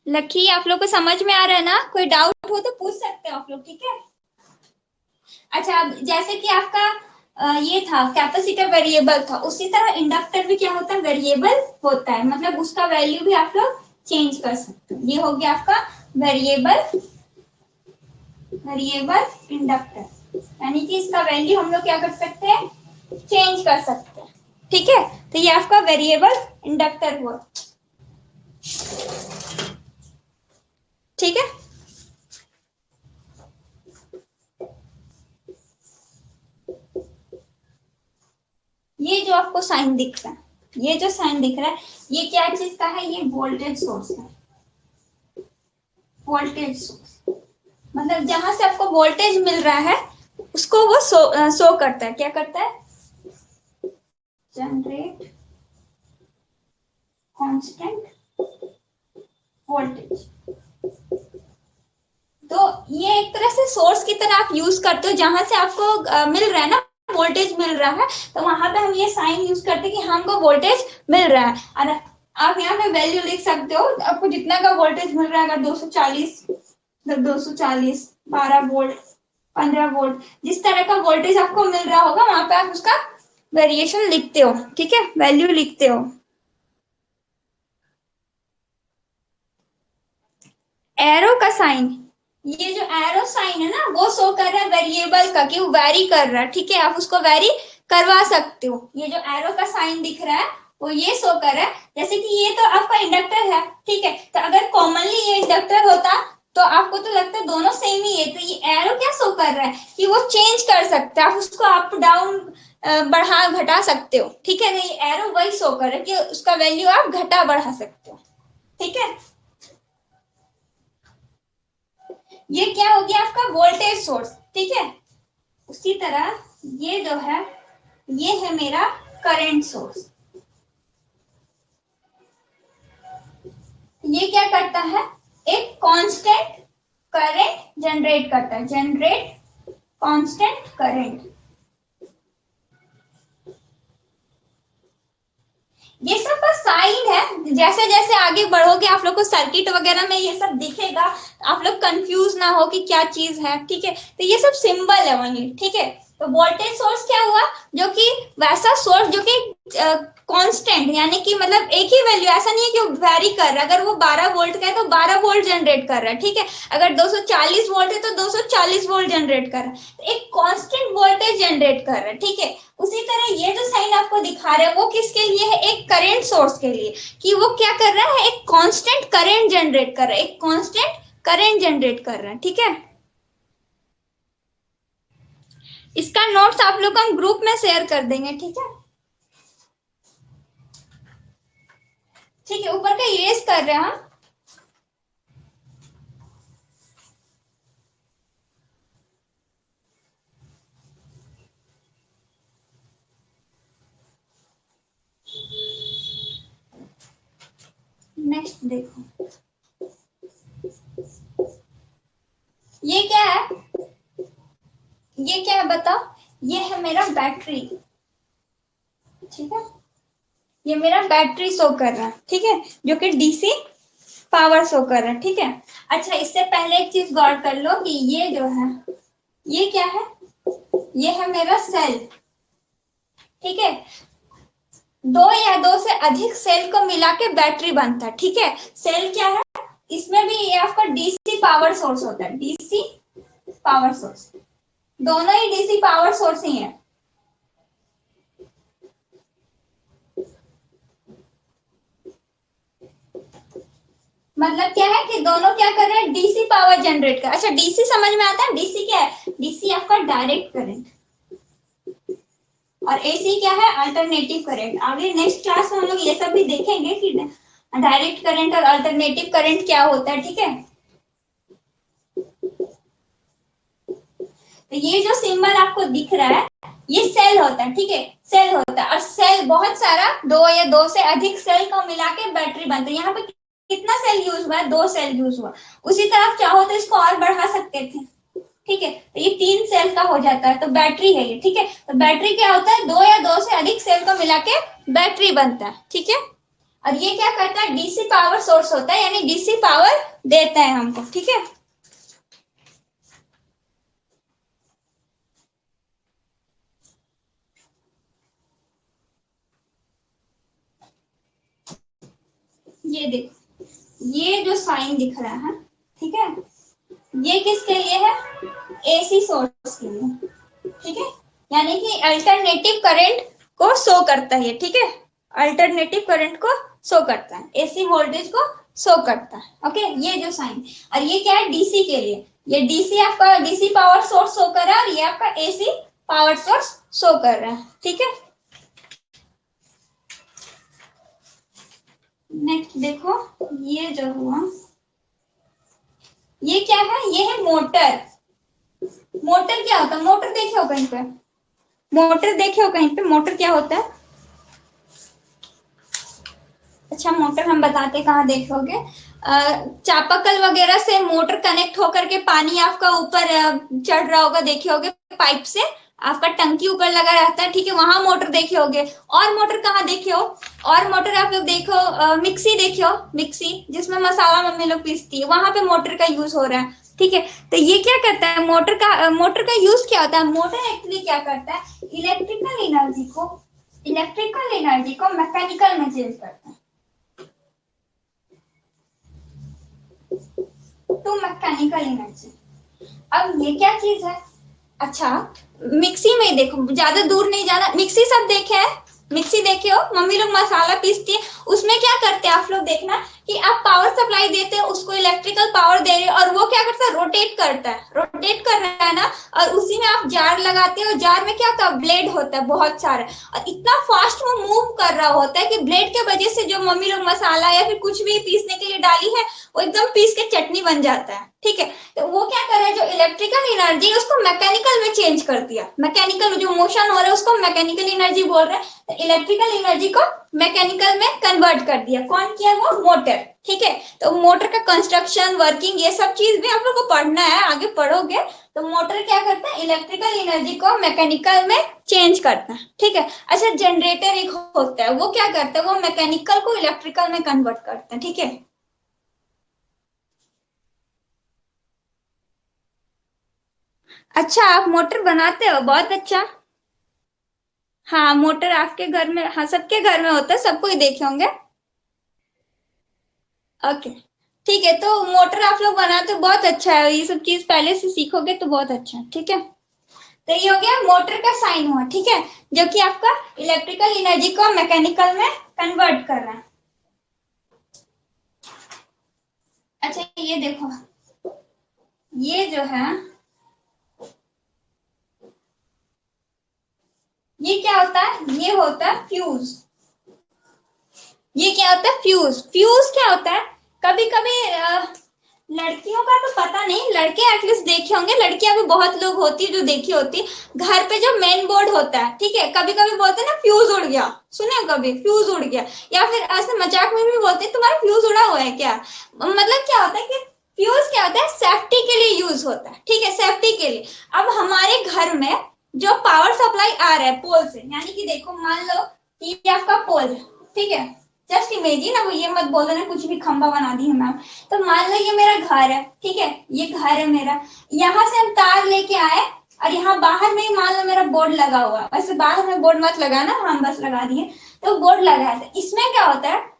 लकी, आप लोग को समझ में आ रहा है ना? कोई डाउट हो तो पूछ सकते हो आप लोग। ठीक है, अच्छा, अब जैसे कि आपका ये था कैपेसिटर वेरिएबल था, उसी तरह इंडक्टर भी क्या होता है? वेरिएबल होता है, मतलब उसका वैल्यू भी आप लोग चेंज कर सकते हो। ये हो गया आपका वेरिएबल, वेरिएबल इंडक्टर, यानी कि इसका वैल्यू हम लोग क्या कर सकते हैं? चेंज कर सकते हैं। ठीक है, तो ये आपका वेरिएबल इंडक्टर हुआ। ठीक है, ये जो आपको साइन दिख रहा है, ये जो साइन दिख रहा है ये क्या चीज का है, ये वोल्टेज सोर्स है। वोल्टेज सोर्स मतलब जहां से आपको वोल्टेज मिल रहा है उसको वो शो करता है। क्या करता है? Generate constant voltage. तो ये एक तरह से सोर्स की तरह आप यूज करते हो, जहां से आपको मिल रहा है ना वोल्टेज मिल रहा है, तो वहां पे हम ये साइन यूज करते हैं कि हमको वोल्टेज मिल रहा है। और आप यहाँ पे वैल्यू लिख सकते हो, आपको जितना का वोल्टेज मिल रहा है, अगर 240, 240, 12 वोल्ट, 15 वोल्ट, जिस तरह का वोल्टेज आपको मिल रहा होगा वहां पे आप उसका वेरिएशन लिखते हो, ठीक है, वैल्यू लिखते हो। एरो का साइन, ये जो एरो साइन है ना वो शो कर रहा है वेरिएबल का, कि वो वेरी कर रहा है, ठीक है, आप उसको वेरी करवा सकते हो। ये जो एरो का साइन दिख रहा है वो ये शो कर रहा है, जैसे कि ये तो आपका इंडक्टर है, ठीक है, तो अगर कॉमनली ये इंडक्टर होता तो आपको तो लगता है दोनों सेम ही है, तो ये एरो क्या शो कर रहा है कि वो चेंज कर सकते हैं, आप उसको अप डाउन बढ़ा घटा सकते हो, ठीक है, नहीं एरो वही शो कर रहा है कि उसका वैल्यू आप घटा बढ़ा सकते हो, ठीक है। ये क्या हो गया आपका वोल्टेज सोर्स, ठीक है। उसी तरह ये जो है ये है मेरा करंट सोर्स। ये क्या करता है, एक कांस्टेंट करंट जनरेट करता है, जनरेट कांस्टेंट करंट। ये सब बस साइन है, जैसे जैसे आगे बढ़ोगे आप लोग को सर्किट वगैरह में ये सब दिखेगा, आप लोग कंफ्यूज ना हो कि क्या चीज है, ठीक है, तो ये सब सिंबल है ओनली, ठीक है। तो वोल्टेज सोर्स क्या हुआ, जो कि वैसा सोर्स जो कि कांस्टेंट, यानी कि मतलब एक ही वैल्यू, ऐसा नहीं है कि वो वेरी कर रहा है, अगर वो 12 वोल्ट का है तो 12 वोल्ट जनरेट कर रहा है, ठीक है, अगर 240 वोल्ट है तो 240 वोल्ट जनरेट कर रहा है, तो एक कांस्टेंट वोल्टेज जनरेट कर रहा है, ठीक है। उसी तरह ये जो साइन आपको दिखा रहा है वो किसके लिए है, एक करंट सोर्स के लिए, कि वो क्या कर रहा है, एक कांस्टेंट करंट जनरेट कर रहा है, एक कांस्टेंट करंट जनरेट कर रहा है, ठीक है। इसका नोट्स आप लोग हम ग्रुप में शेयर कर देंगे, ठीक है। ठीक है, ऊपर का इरेज कर रहे हैं हम। नेक्स्ट देखो, ये क्या है, ये क्या है बताओ, ये है मेरा बैटरी, ठीक है, ये मेरा बैटरी शो कर रहा है, ठीक है, जो कि डीसी पावर शो कर रहा है, ठीक है। अच्छा, इससे पहले एक चीज गौर कर लो कि ये जो है ये क्या है, ये है मेरा सेल, ठीक है, दो या दो से अधिक सेल को मिला के बैटरी बनता है, ठीक है। सेल क्या है, इसमें भी ये आपका डीसी पावर सोर्स होता है, डीसी पावर सोर्स, दोनों ही डीसी पावर सोर्स ही है। मतलब क्या है कि दोनों क्या कर रहे हैं, डीसी पावर जनरेट कर। अच्छा, डीसी समझ में आता है, डीसी क्या है, डीसी आपका डायरेक्ट करंट, और एसी क्या है, अल्टरनेटिव करंट। आगे नेक्स्ट क्लास में हम लोग ये सब भी देखेंगे कि डायरेक्ट करंट और अल्टरनेटिव करंट क्या होता है, ठीक है। तो ये जो सिंबल आपको दिख रहा है ये सेल होता है, ठीक है, सेल होता है, और सेल बहुत सारा, दो या दो से अधिक सेल को मिला के बैटरी बनती है। यहाँ पे कितना सेल यूज हुआ है, 2 सेल यूज हुआ। उसी तरह आप चाहो तो इसको और बढ़ा सकते थे, ठीक है, तो ये 3 सेल का हो जाता है, तो बैटरी है ये, ठीक है। तो बैटरी क्या होता है, दो या दो से अधिक सेल को मिला के बैटरी बनता है, ठीक है। और ये क्या करता है, डीसी पावर सोर्स होता है, यानी डीसी पावर देता है हमको, ठीक है। ये देखो, ये जो साइन दिख रहा है, ठीक है, ये किसके लिए है, एसी सोर्स के लिए, ठीक है, यानी कि अल्टरनेटिव करंट को शो करता है, ठीक है, अल्टरनेटिव करंट को शो करता है, एसी वोल्टेज को शो करता है, ओके। ये जो साइन, और ये क्या है, डीसी के लिए, ये डीसी आपका डीसी पावर सोर्स शो कर रहा है, और ये आपका एसी पावर सोर्स शो कर रहा है, ठीक है। नेक्स्ट देखो, ये जो हुआ, ये क्या है, ये है मोटर। मोटर क्या होता है, मोटर देखे हो कहीं पे, मोटर देखे हो कहीं पे, मोटर क्या होता है? अच्छा मोटर हम बताते कहाँ देखोगे, चापाकल वगैरह से मोटर कनेक्ट होकर के पानी आपका ऊपर चढ़ रहा होगा, देखे होगे पाइप से, आपका टंकी ऊपर लगा रहता है, ठीक है, वहां मोटर देखे होगे। और मोटर कहाँ देखे हो, और मोटर आप लोग देखो, मिक्सी देखे हो, मिक्सी जिसमें मसाला मम्मी लोग पीसती है, वहां पे मोटर का यूज हो रहा है, ठीक है। तो ये क्या करता है, मोटर का यूज क्या होता है, मोटर एक्चुअली क्या करता है, इलेक्ट्रिकल एनर्जी को मैकेनिकल में चेंज करता है, टू मैकेनिकल एनर्जी। अब ये क्या चीज है, अच्छा मिक्सी में देखो, ज्यादा दूर नहीं जाना, मिक्सी सब देखे हैं, मिक्सी देखे हो, मम्मी लोग मसाला पीसती है, उसमें क्या करते हैं आप लोग देखना, कि आप पावर सप्लाई देते हैं उसको, इलेक्ट्रिकल पावर दे रहे हो, और वो क्या करता है, रोटेट करता है, रोटेट कर रहा है ना, और उसी में आप जार लगाते हो, जार में क्या होता है, ब्लेड होता है बहुत सारा, और इतना फास्ट वो मूव कर रहा होता है कि ब्लेड के वजह से जो मम्मी लोग मसाला या फिर कुछ भी पीसने के लिए डाली है, वो एकदम पीस के चटनी बन जाता है, ठीक है। तो वो क्या कर रहा है, जो इलेक्ट्रिकल एनर्जी है उसको मैकेनिकल में चेंज कर दिया, मैकेनिकल जो मोशन हो रहा है उसको मैकेनिकल एनर्जी बोल रहे हैं, तो इलेक्ट्रिकल एनर्जी को मैकेनिकल में कन्वर्ट कर दिया, कौन किया, वो मोटर, ठीक है। तो मोटर का कंस्ट्रक्शन, वर्किंग, ये सब चीज भी आप लोग को पढ़ना है, आगे पढ़ोगे। तो मोटर क्या करता है, इलेक्ट्रिकल एनर्जी को मैकेनिकल में चेंज करता है, ठीक है। अच्छा जनरेटर एक होता है, वो क्या करता है, वो मैकेनिकल को इलेक्ट्रिकल में कन्वर्ट करता है, ठीक है। अच्छा आप मोटर बनाते हो, बहुत अच्छा। हाँ मोटर आपके घर में, हाँ सबके घर में होता है, सबको ही देखे होंगे। ओके, ठीक है, तो मोटर आप लोग बनाते हो, बहुत अच्छा है, ये सब चीज पहले से सीखोगे तो बहुत अच्छा है, ठीक है। तो ये हो गया मोटर का साइन हुआ, ठीक है, जो कि आपका इलेक्ट्रिकल एनर्जी को मैकेनिकल में कन्वर्ट कर रहा है। अच्छा ये देखो, ये जो है, ये क्या होता है, ये होता है फ्यूज। ये क्या होता है, फ्यूज। फ्यूज क्या होता है, कभी कभी लड़कियों का तो पता नहीं, लड़के एटलीस्ट देखे होंगे, लड़कियां भी बहुत लोग होती है जो देखी होती है, घर पे जो मेन बोर्ड होता है, ठीक है, कभी कभी बोलते हैं ना फ्यूज उड़ गया, सुने हो कभी फ्यूज उड़ गया, या फिर ऐसे मजाक में भी बोलते हैं तुम्हारा फ्यूज उड़ा हुआ है क्या, मतलब क्या होता है कि फ्यूज क्या होता है, सेफ्टी के लिए यूज होता है, ठीक है, सेफ्टी के लिए। अब हमारे घर में जो पावर सप्लाई आ रहा है पोल से, यानी कि देखो मान लो कि ये आपका पोल है, ठीक है, जस्ट इमेजिन, अब ये मत बोल देना कुछ भी खंबा बना दी है मैम। तो मान लो ये मेरा घर है, ठीक है, ये घर है मेरा, यहाँ से हम तार लेके आए, और यहाँ बाहर में ही मान लो मेरा बोर्ड लगा हुआ है, वैसे बाहर में बोर्ड मत लगाना, हम बस लगा दिए, तो बोर्ड लगा है, तो इसमें क्या होता है,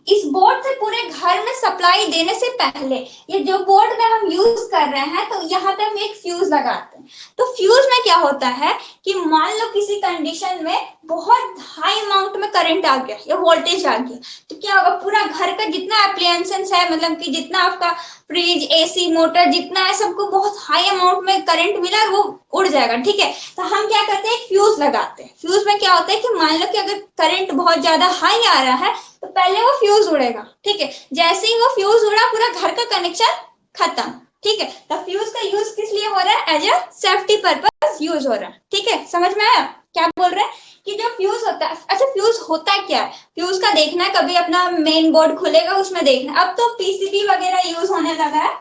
इस बोर्ड से पूरे घर में सप्लाई देने से पहले, ये जो बोर्ड में हम यूज कर रहे हैं, तो यहाँ पे हम एक फ्यूज लगाते हैं। तो फ्यूज में क्या होता है, कि मान लो किसी कंडीशन में बहुत हाई अमाउंट में करंट आ गया या वोल्टेज आ गया, तो क्या होगा, पूरा घर का जितना अप्लायंसेस है, मतलब कि जितना आपका फ्रिज, एसी, मोटर जितना है, सबको बहुत हाई अमाउंट में करंट मिला और वो उड़ जाएगा, ठीक है। तो हम क्या करते हैं, फ्यूज लगाते हैं। फ्यूज में क्या होता है कि मान लो कि अगर करंट बहुत ज्यादा हाई आ रहा है, तो पहले वो फ्यूज उड़ेगा, ठीक है, जैसे ही वो फ्यूज उड़ा पूरा घर का कनेक्शन खत्म, ठीक है। तो फ्यूज का यूज किस लिए हो रहा है, as a safety purpose use हो रहा है, ठीक है, समझ में आया क्या बोल रहे हैं, कि जो फ्यूज होता है, अच्छा फ्यूज होता क्या है, फ्यूज का देखना है, कभी अपना मेन बोर्ड खुलेगा उसमें देखना, अब तो पीसीबी वगैरह यूज होने लगा है,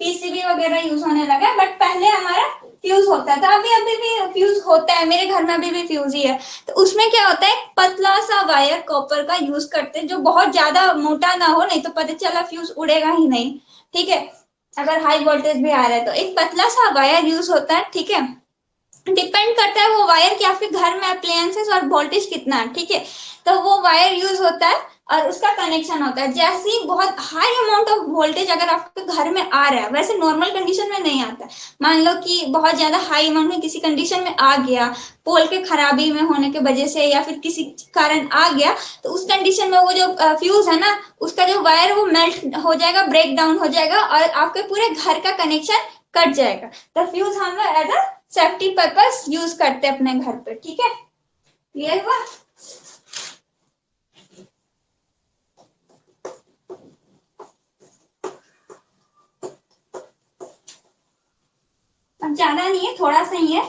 पीसीबी वगैरह यूज होने लगा है, बट पहले हमारा फ्यूज होता था, अभी अभी भी फ्यूज होता है, मेरे घर में अभी भी फ्यूज ही है। तो उसमें क्या होता है, पतला सा वायर कॉपर का यूज करते हैं, जो बहुत ज्यादा मोटा ना हो, नहीं तो पता चला फ्यूज उड़ेगा ही नहीं, ठीक है, अगर हाई वोल्टेज भी आ रहा है तो एक पतला सा वायर यूज होता है, ठीक है। डिपेंड करता है वो वायर कि आपके घर में अप्लायंसेस और वोल्टेज कितना है, ठीक है। तो वो वायर यूज होता है और उसका कनेक्शन होता है, जैसे ही बहुत हाई अमाउंट ऑफ वोल्टेज अगर आपके घर में आ रहा है, वैसे नॉर्मल कंडीशन में नहीं आता है, मान लो कि बहुत ज्यादा हाई अमाउंट में किसी कंडीशन में आ गया, पोल के खराबी में होने की वजह से या फिर किसी कारण आ गया, तो उस कंडीशन में वो जो फ्यूज है ना, उसका जो वायर वो मेल्ट हो जाएगा, ब्रेक डाउन हो जाएगा, और आपके पूरे घर का कनेक्शन कट जाएगा। तो फ्यूज हम as a safety purpose use करते हैं अपने घर पे, ठीक है, क्लियर हुआ। अब ज्यादा नहीं है, थोड़ा सा ही है,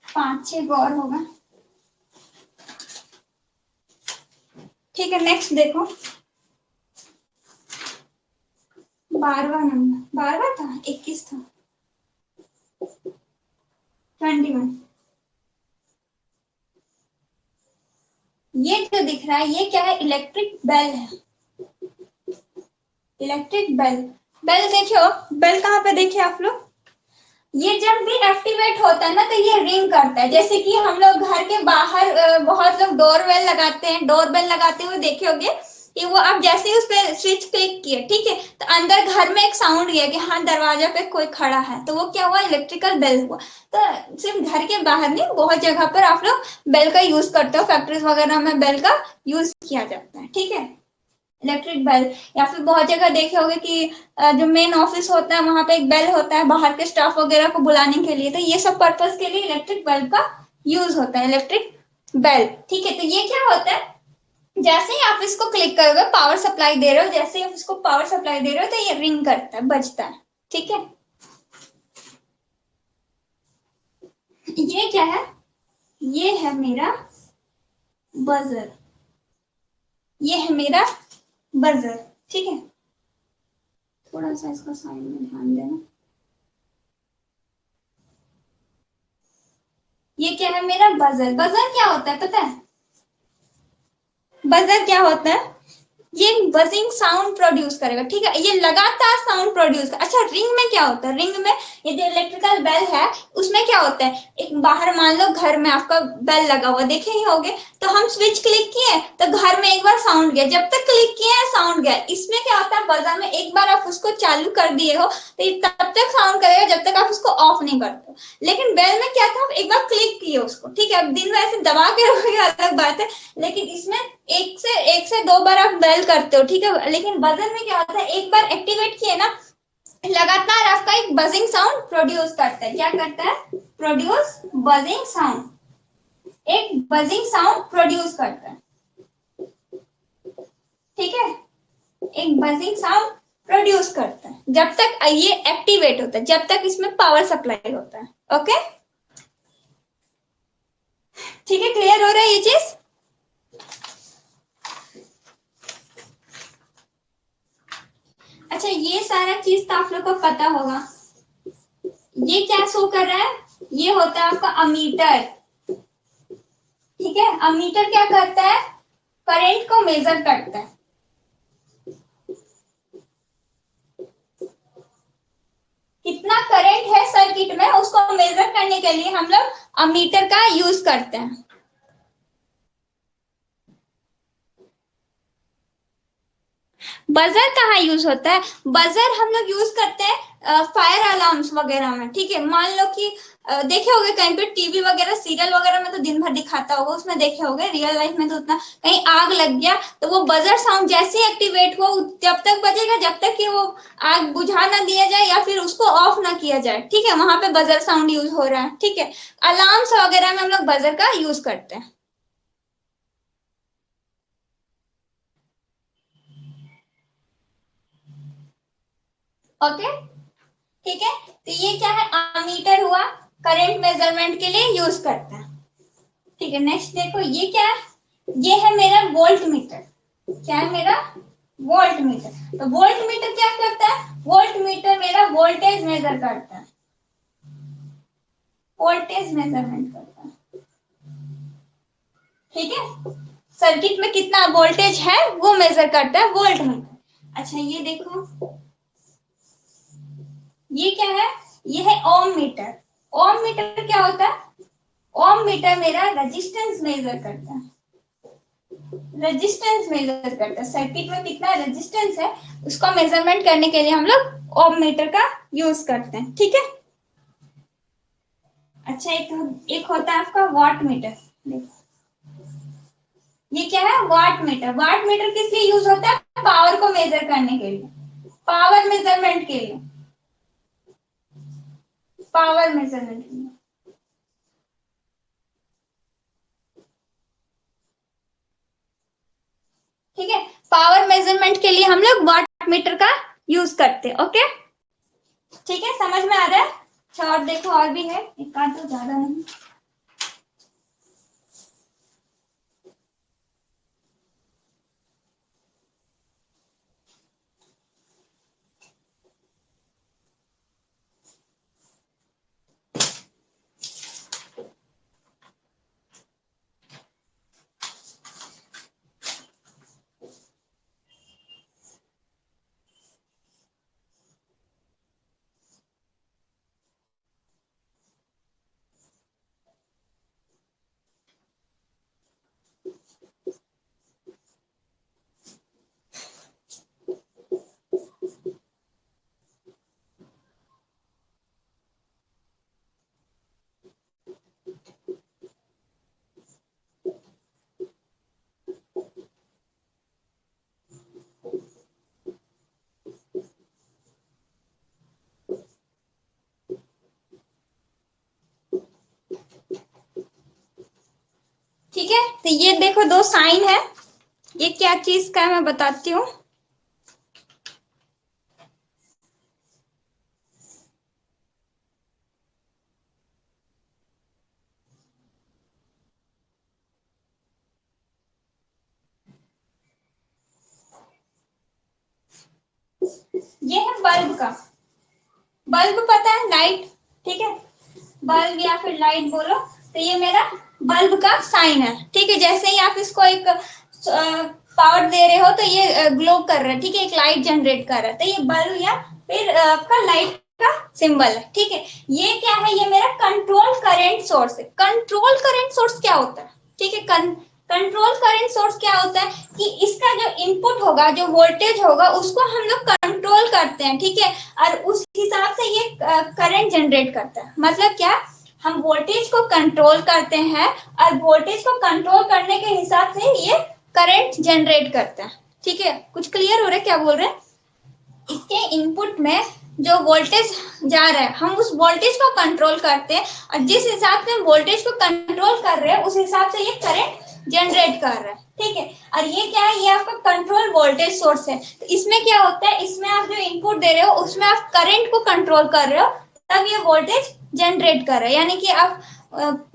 5-6 और होगा। ठीक है, नेक्स्ट देखो, 12वां नंबर, 12वां था, 21 था, 21। ये जो दिख रहा है ये क्या है, इलेक्ट्रिक बेल है, इलेक्ट्रिक बेल। बेल देखियो, बेल कहाँ पे देखे आप लोग, ये जब भी एक्टिवेट होता है ना तो ये रिंग करता है। जैसे कि हम लोग घर के बाहर बहुत लोग डोरबेल लगाते हैं, डोरबेल लगाते हुए देखे होंगे कि वो आप जैसे ही उस पर स्विच क्लिक किए, ठीक है, तो अंदर घर में एक साउंड गया कि हाँ दरवाजा पे कोई खड़ा है, तो वो क्या हुआ, इलेक्ट्रिकल बेल हुआ। तो सिर्फ घर के बाहर नहीं, बहुत जगह पर आप लोग बेल का यूज करते हो, फैक्ट्रीज वगैरह में बेल का यूज किया जाता है, ठीक है, इलेक्ट्रिक बेल। या फिर बहुत जगह देखे होंगे कि जो मेन ऑफिस होता है वहां पे एक बेल होता है बाहर के स्टाफ वगैरह को बुलाने के लिए, तो ये सब पर्पस के लिए इलेक्ट्रिक बेल का यूज होता है, इलेक्ट्रिक बेल, ठीक है। तो ये क्या होता है, जैसे ही आप इसको क्लिक करोगे, पावर सप्लाई दे रहे हो, जैसे ही आप इसको पावर सप्लाई दे रहे हो तो ये रिंग करता है, बजता है, ठीक है। ये क्या है, ये है मेरा बजर, ये है मेरा बजर, ठीक है। थोड़ा सा इसका साइड में ध्यान देना। ये क्या है मेरा बजर। बजर क्या होता है पता है, बजर क्या होता है, ये बजिंग साउंड प्रोड्यूस करेगा, ठीक है, ये लगातार साउंड प्रोड्यूस कर। अच्छा, रिंग में क्या होता है, रिंग में ये जो इलेक्ट्रिकल बेल है उसमें क्या होता है, एक बाहर मान लो घर में आपका बेल लगा हुआ देखे ही होगे, तो हम स्विच क्लिक किए तो घर में एक बार साउंड गया, जब तक क्लिक किए साउंड गया। इसमें क्या होता है, बजर में एक बार आप उसको चालू कर दिए हो तो ये तब तक साउंड करेगा जब तक आप उसको ऑफ नहीं करते हो। लेकिन बेल में क्या था, आप एक बार क्लिक किए उसको, ठीक है, अब दिन में ऐसे दबा के रखोगे अलग बात है, लेकिन इसमें एक से दो बार आप बेल करते हो, ठीक है। लेकिन बजर में क्या होता है, एक बार एक्टिवेट किए ना, लगातार आपका एक बजिंग साउंड प्रोड्यूस करता है। क्या करता है, प्रोड्यूस बजिंग साउंड, एक बजिंग साउंड प्रोड्यूस करता है, ठीक है, एक बजिंग साउंड प्रोड्यूस करता है जब तक ये एक्टिवेट होता है, जब तक इसमें पावर सप्लाई होता है, ओके, ठीक है, क्लियर हो रहा है ये चीज। अच्छा, ये सारा चीज तो आप लोग को पता होगा। ये क्या शो कर रहा है, ये होता है आपका अमीटर, ठीक है। अमीटर क्या करता है, करंट को मेजर करता है, कितना करंट है सर्किट में उसको मेजर करने के लिए हम लोग अमीटर का यूज करते हैं। बजर कहाँ यूज होता है, बजर हम लोग यूज करते हैं फायर अलार्म्स वगैरह में, ठीक है। मान लो कि देखे होगे कहीं पे टीवी वगैरह सीरियल वगैरह में तो दिन भर दिखाता होगा, उसमें देखे होगे, रियल लाइफ में तो उतना, कहीं आग लग गया तो वो बजर साउंड जैसे ही एक्टिवेट हुआ जब तक बजेगा जब तक कि वो आग बुझा ना दिया जाए या फिर उसको ऑफ ना किया जाए, ठीक है, वहां पे बजर साउंड यूज हो रहा है, ठीक है। अलार्म्स वगैरह में हम लोग बजर का यूज करते हैं, ओके, ठीक है। तो ये क्या है, अमीटर हुआ, करंट मेजरमेंट के लिए यूज करते हैं, ठीक है। नेक्स्ट देखो, ये क्या है, ये है मेरा वोल्ट मीटर। क्या है मेरा, वोल्ट मीटर। तो वोल्ट मीटर क्या करता है, वोल्ट मीटर मेरा वोल्टेज मेजर करता है, वोल्टेज मेजरमेंट करता है, ठीक है। सर्किट में कितना वोल्टेज है वो मेजर करता है वोल्ट मीटर। अच्छा, ये देखो, ये क्या है, ये है ओम मीटर। ओम मीटर क्या होता है, ओम मीटर मेरा रेजिस्टेंस मेजर करता है, रेजिस्टेंस मेजर करता है, सर्किट में कितना रेजिस्टेंस है उसका मेजरमेंट करने के लिए हम लोग ओम मीटर का यूज करते हैं, ठीक है। अच्छा, एक होता है आपका वाट मीटर। ये क्या है, वाट मीटर। वाट मीटर किस लिए यूज होता है, पावर को मेजर करने के लिए, पावर मेजरमेंट के लिए, पावर मेजरमेंट के लिए, ठीक है। पावर मेजरमेंट के लिए हम लोग वाट मीटर का यूज करते हैं, ओके, ठीक है, समझ में आ रहा है। अच्छा और देखो और भी है, एक आध तो ज्यादा नहीं। ठीक है, तो ये देखो दो साइन है, ये क्या चीज का है मैं बताती हूँ। ये है बल्ब का, बल्ब पता है, लाइट, ठीक है, बल्ब या फिर लाइट बोलो, तो ये मेरा बल्ब का साइन है। ठीक है, जैसे ही आप इसको एक पावर दे रहे हो तो ये ग्लो कर रहा है, ठीक है, एक लाइट जनरेट कर रहा है, तो ये बल्ब या फिर आपका लाइट का सिंबल है। ठीक है, ये क्या है, ये मेरा कंट्रोल करंट सोर्स है। कंट्रोल करंट सोर्स क्या होता है, ठीक है, कंट्रोल करंट सोर्स क्या होता है कि इसका जो इनपुट होगा, जो वोल्टेज होगा, उसको हम लोग कंट्रोल करते हैं, ठीक है, और उस हिसाब से ये करंट जनरेट करता है। मतलब क्या, हम वोल्टेज को कंट्रोल करते हैं और वोल्टेज को कंट्रोल करने के हिसाब से ये करंट जनरेट करता है। ठीक है, कुछ क्लियर हो रहा है क्या बोल रहे हैं? इसके इनपुट में जो वोल्टेज जा रहा है, हम उस वोल्टेज को कंट्रोल करते हैं और जिस हिसाब से हम वोल्टेज को कंट्रोल कर रहे हैं उस हिसाब से ये करंट जनरेट कर रहा है। ठीक है, और ये क्या है, ये आपका कंट्रोल वोल्टेज सोर्स है। तो इसमें क्या होता है, इसमें आप जो इनपुट दे रहे हो उसमें आप करंट को कंट्रोल कर रहे हो, तब ये वोल्टेज जनरेट कर रहा है। यानी कि आप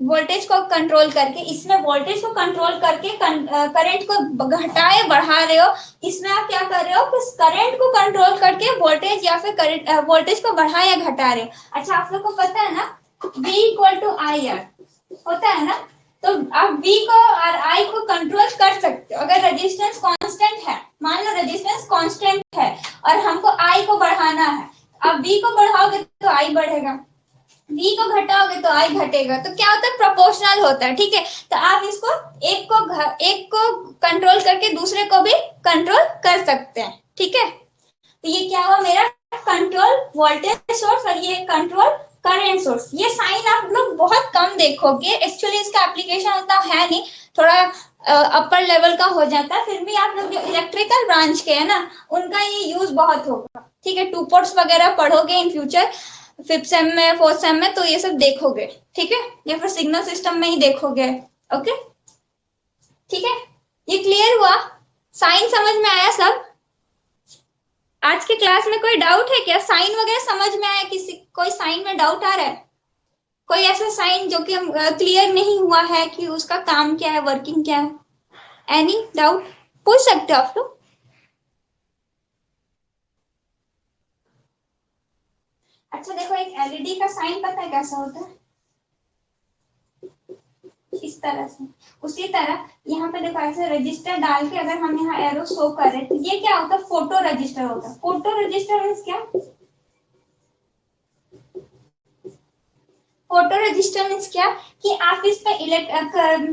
वोल्टेज को कंट्रोल करके, इसमें वोल्टेज को कंट्रोल करके करंट को घटाए बढ़ा रहे हो, इसमें आप क्या कर रहे हो कि करंट को कंट्रोल करके वोल्टेज या फिर करंट वोल्टेज को बढ़ा या घटा रहे हो। अच्छा, आप लोग को पता है ना, V equal to I R होता है ना, तो आप V को और I को कंट्रोल कर सकते हो। अगर रेजिस्टेंस कांस्टेंट है, मान लो रेजिस्टेंस कांस्टेंट है और हमको I को बढ़ाना है, आप V को बढ़ाओगे तो I बढ़ेगा, V को घटाओगे तो I घटेगा, तो क्या होता है, प्रोपोर्शनल होता है। ठीक है, तो आप इसको एक को कंट्रोल करके दूसरे को भी कंट्रोल कर सकते हैं। ठीक है, तो ये क्या हुआ, मेरा कंट्रोल वोल्टेज सोर्स और ये कंट्रोल करंट सोर्स। ये साइन आप लोग बहुत कम देखोगे, एक्चुअली इसका एप्लीकेशन उतना है नहीं, थोड़ा अपर लेवल का हो जाता है, फिर भी आप लोग जो इलेक्ट्रिकल ब्रांच के है ना, उनका ये यूज बहुत होगा। ठीक है, टू पोर्ट्स वगैरह पढ़ोगे इन फ्यूचर, फिफ्थ सेम में, फोर्थ सेम में, तो ये सब देखोगे। ठीक है, या फिर सिग्नल सिस्टम में ही देखोगे। ओके, ठीक है, ये क्लियर हुआ, साइन समझ में आया सब? आज के क्लास में कोई डाउट है क्या, साइन वगैरह समझ में आया? किसी कोई साइन में डाउट आ रहा है? कोई ऐसा साइन जो कि क्लियर नहीं हुआ है कि उसका काम क्या है, वर्किंग क्या है? एनी डाउट पूछ सकते हो आप लोग। अच्छा देखो, एक एलईडी का साइन पता है कैसा होता है? इस तरह से। उसी तरह यहाँ पे देखो, ऐसे रजिस्टर डाल के अगर हम यहाँ एरो शो कर रहे हैं, तो ये क्या होता है, फोटो रजिस्टर होता है। फोटो रजिस्टर मीन्स क्या, फोटो रजिस्टर मीन्स क्या कि आप इस पे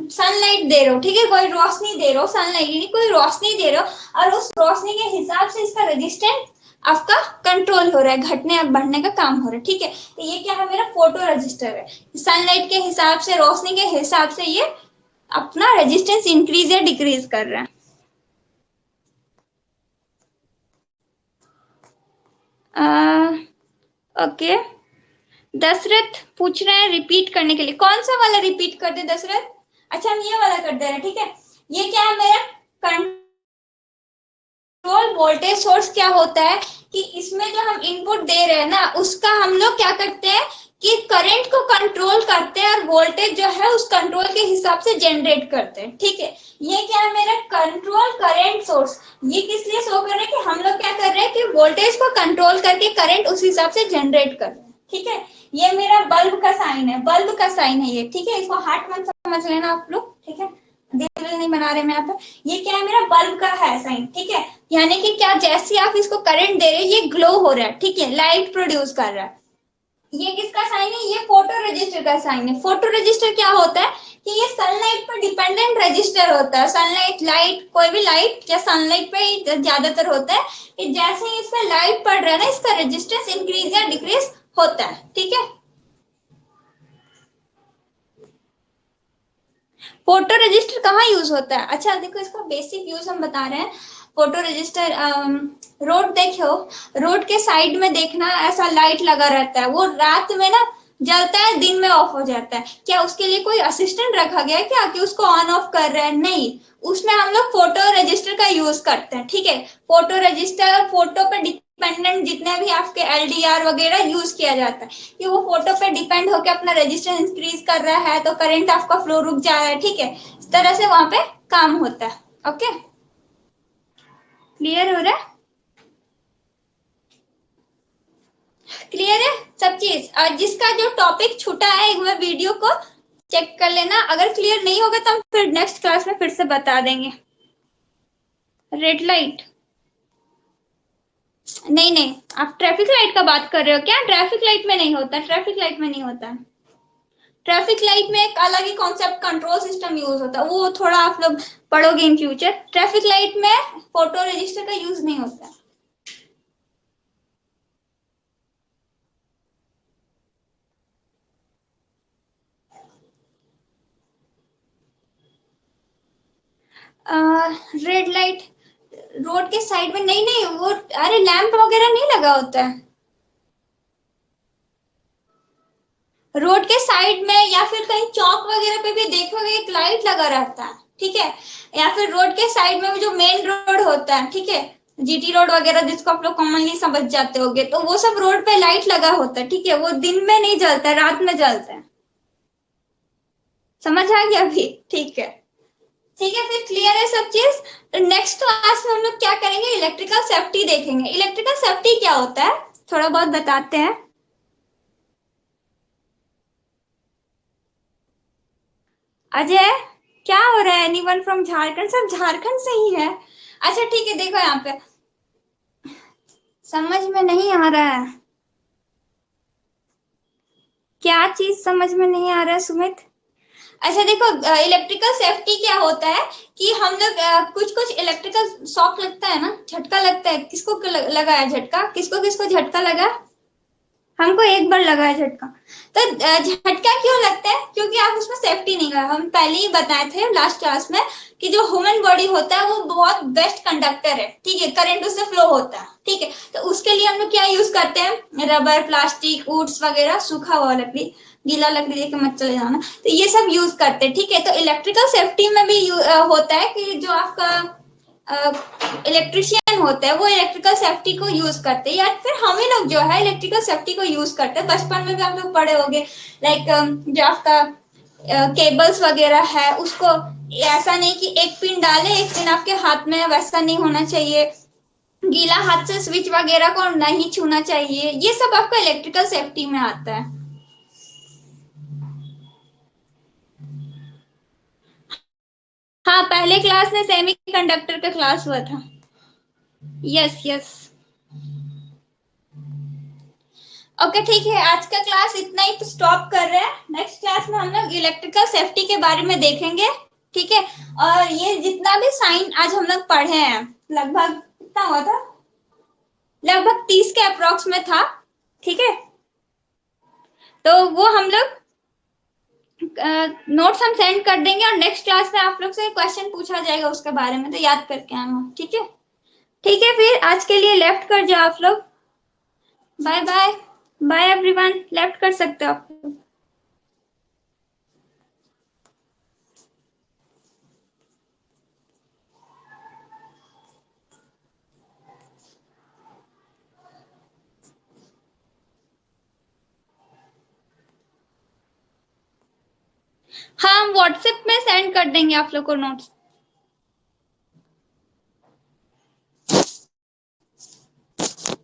सनलाइट दे रहे हो, ठीक है, कोई रोशनी दे रहे हो, सनलाइट नहीं, कोई रोशनी दे रहे हो, और उस रोशनी के हिसाब से इसका रजिस्टेंस आपका कंट्रोल हो रहा है, घटने या बढ़ने का काम हो रहा है। ठीक है, तो ये क्या है, मेरा फोटो रजिस्टर है, सनलाइट के हिसाब से, रोशनी के हिसाब से ये अपना रेजिस्टेंस इंक्रीज या डिक्रीज कर रहा है। ओके, दशरथ पूछ रहे हैं रिपीट करने के लिए, कौन सा वाला रिपीट कर दे दशरथ? अच्छा, हम ये वाला कर दे रहे हैं। ठीक है, ये क्या है, मेरा कंट्रोल वोल्टेज सोर्स क्या होता है कि इसमें जो हम इनपुट दे रहे हैं ना, उसका हम लोग क्या करते हैं कि करंट को कंट्रोल करते हैं और वोल्टेज जो है उस कंट्रोल के हिसाब से जनरेट करते हैं। ठीक है, ये क्या है मेरा कंट्रोल करंट सोर्स। ये किस लिए शो कर रहे हैं कि हम लोग क्या कर रहे हैं कि वोल्टेज को कंट्रोल करके करंट उस हिसाब से जनरेट कर रहे हैं। ठीक है, ये मेरा बल्ब का साइन है, बल्ब का साइन है ये। ठीक है, इसको हार्ट मत समझ लेना आप लोग। ठीक है, दिल नहीं बना रहे मैं यहाँ पे। ये क्या है मेरा बल्ब का है साइन। ठीक है, यानी कि क्या, जैसे आप इसको करंट दे रहे हैं ये ग्लो हो रहा है। ठीक है, लाइट प्रोड्यूस कर रहा है। ये किसका साइन है? ये फोटो रजिस्टर का साइन है। फोटो रजिस्टर क्या होता है कि ये सनलाइट पर डिपेंडेंट रजिस्टर होता है। सनलाइट, लाइट, कोई भी लाइट या सनलाइट पे ही ज्यादातर होता है कि जैसे ही इस पर लाइट पड़ रहा है ना, इसका रेजिस्टेंस इंक्रीज या डिक्रीज होता है। ठीक है, फोटो रजिस्टर कहाँ यूज होता है? अच्छा देखो, इसका बेसिक यूज हम बता रहे हैं। फोटो रजिस्टर, रोड देखो, रोड के साइड में देखना ऐसा लाइट लगा रहता है, वो रात में ना जलता है, दिन में ऑफ हो जाता है। क्या उसके लिए कोई असिस्टेंट रखा गया है क्या कि उसको ऑन ऑफ कर रहा है? नहीं, उसमें हम लोग फोटो रजिस्टर का यूज करते हैं। ठीक है, फोटो रजिस्टर, फोटो पे डिपेंडेंट जितने भी आपके एलडीआर वगैरह यूज किया जाता है कि वो फोटो पे डिपेंड होकर अपना रेजिस्टेंस इंक्रीज कर रहा है तो करंट आपका फ्लो रुक जा रहा है। ठीक है, इस तरह से वहां पे काम होता है। ओके, क्लियर हो रहा है? क्लियर है सब चीज? और जिसका जो टॉपिक छूटा है एक बार वीडियो को चेक कर लेना, अगर क्लियर नहीं होगा तो हम फिर नेक्स्ट क्लास में फिर से बता देंगे। रेड लाइट, नहीं नहीं, आप ट्रैफिक लाइट का बात कर रहे हो क्या? ट्रैफिक लाइट में नहीं होता, ट्रैफिक लाइट में नहीं होता। ट्रैफिक लाइट में एक अलग ही कॉन्सेप्ट कंट्रोल सिस्टम यूज होता है, वो थोड़ा आप लोग पढ़ोगे इन फ्यूचर। ट्रैफिक लाइट में फोटो रजिस्टर का यूज नहीं होता। रेड लाइट रोड के साइड में, नहीं नहीं, वो अरे लैंप वगैरह नहीं लगा होता है रोड के साइड में, या फिर कहीं चौक वगैरह पे भी देखोगे एक लाइट लगा रहता है। ठीक है, या फिर रोड के साइड में जो मेन रोड होता है, ठीक है, जीटी रोड वगैरह जिसको आप लोग कॉमनली समझ जाते होगे, तो वो सब रोड पे लाइट लगा होता है। ठीक है, वो दिन में नहीं जलता है, रात में जलता है। समझ आ गया अभी? ठीक है, ठीक है, फिर क्लियर है सब चीज। तो नेक्स्ट क्लास में हम लोग क्या करेंगे, इलेक्ट्रिकल सेफ्टी देखेंगे। इलेक्ट्रिकल सेफ्टी क्या होता है थोड़ा बहुत बताते हैं। अजय, क्या हो रहा है? Anyone from Jharkhand? सब झारखंड से ही है? अच्छा ठीक है, देखो यहाँ पे समझ में नहीं आ रहा है। क्या चीज समझ में नहीं आ रहा है सुमित? अच्छा देखो, इलेक्ट्रिकल सेफ्टी क्या होता है कि हम लोग कुछ कुछ इलेक्ट्रिकल शॉक लगता है ना, झटका लगता है, किसको लगा है झटका? किसको किसको झटका लगा? हमको एक बार लगा है झटका। तो झटका क्यों लगता है? क्योंकि आप उसमें सेफ्टी नहीं कर, हम पहले ही बताए थे लास्ट क्लास में कि जो ह्यूमन बॉडी होता है वो बहुत बेस्ट कंडक्टर है। ठीक है, करंट उससे फ्लो होता है। ठीक है, तो उसके लिए हम लोग क्या यूज करते हैं, रबर, प्लास्टिक, वुड्स वगैरह, सूखा हुआ लकड़ी, गीला लकड़ी देके मत चले जाना, तो ये सब यूज करते हैं। ठीक है, तो इलेक्ट्रिकल सेफ्टी में भी होता है कि जो आपका इलेक्ट्रिशियन होते हैं वो इलेक्ट्रिकल सेफ्टी को यूज करते हैं, या फिर हम ही लोग जो है इलेक्ट्रिकल सेफ्टी को यूज करते हैं। बचपन में भी आप लोग पढ़े होंगे, लाइक जो आपका केबल्स वगैरह है उसको ऐसा नहीं कि एक पिन डाले एक पिन आपके हाथ में, वैसा नहीं होना चाहिए। गीला हाथ से स्विच वगैरह को नहीं छूना चाहिए, ये सब आपका इलेक्ट्रिकल सेफ्टी में आता है। हाँ, पहले क्लास में सेमी कंडक्टर का क्लास हुआ था। Yes yes. ओके ठीक है, आज का क्लास इतना ही स्टॉप कर रहे हैं। नेक्स्ट क्लास में हम लोग इलेक्ट्रिकल सेफ्टी के बारे में देखेंगे। ठीक है, और ये जितना भी साइन आज हम लोग पढ़े हैं, लगभग कितना हुआ था, लगभग 30 के अप्रोक्स में था। ठीक है, तो वो हम लोग नोट्स हम सेंड कर देंगे और नेक्स्ट क्लास में आप लोग से क्वेश्चन पूछा जाएगा उसके बारे में, तो याद करके आना। ठीक है, ठीक है, फिर आज के लिए लेफ्ट कर जाओ आप लोग। Bye bye. Bye everyone, left कर सकते हो आप। हाँ, हम व्हाट्सएप में सेंड कर देंगे आप लोग को नोट्स।